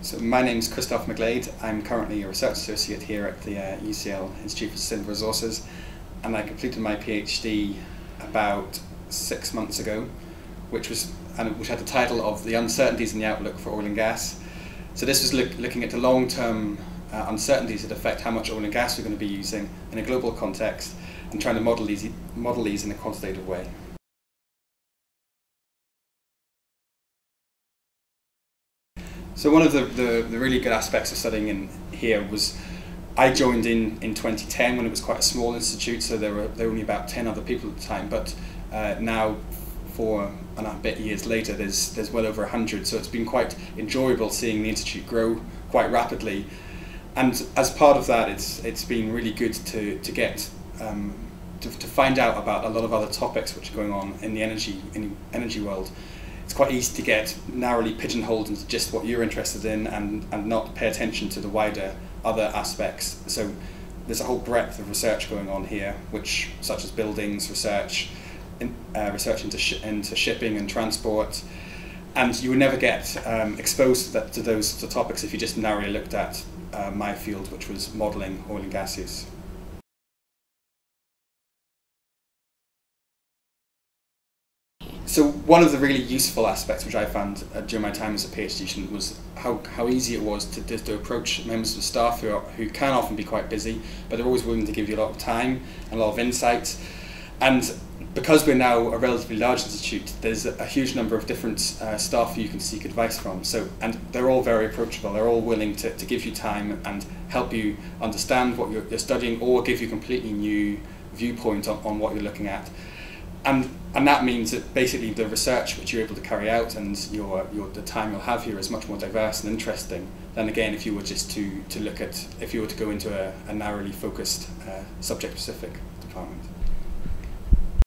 So my name is Christophe McGlade. I'm currently a research associate here at the UCL Institute for Sustainable Resources, and I completed my PhD about 6 months ago, which had the title of The Uncertainties in the Outlook for Oil and Gas. So this was looking at the long-term uncertainties that affect how much oil and gas we're going to be using in a global context, and trying to model these in a quantitative way. So one of the really good aspects of studying in here was I joined in 2010 when it was quite a small institute, so there were only about 10 other people at the time, but now 4.5 years later there's well over 100, so it's been quite enjoyable seeing the institute grow quite rapidly. And as part of that, it's been really good to get to find out about a lot of other topics which are going on in the energy world. It's quite easy to get narrowly pigeonholed into just what you're interested in and not pay attention to the wider other aspects. So there's a whole breadth of research going on here, such as buildings research, research into shipping and transport, and you would never get exposed to those topics if you just narrowly looked at my field, which was modelling oil and gas use. So one of the really useful aspects which I found during my time as a PhD student was how easy it was to approach members of staff who can often be quite busy, but they're always willing to give you a lot of time and a lot of insight. And because we're now a relatively large institute, there's a huge number of different staff who you can seek advice from. And they're all very approachable. They're all willing to give you time and help you understand what you're studying, or give you a completely new viewpoint on what you're looking at. And that means that basically the research which you're able to carry out and the time you'll have here is much more diverse and interesting than, again, if you were just to look at, if you were to go into a narrowly focused subject-specific department.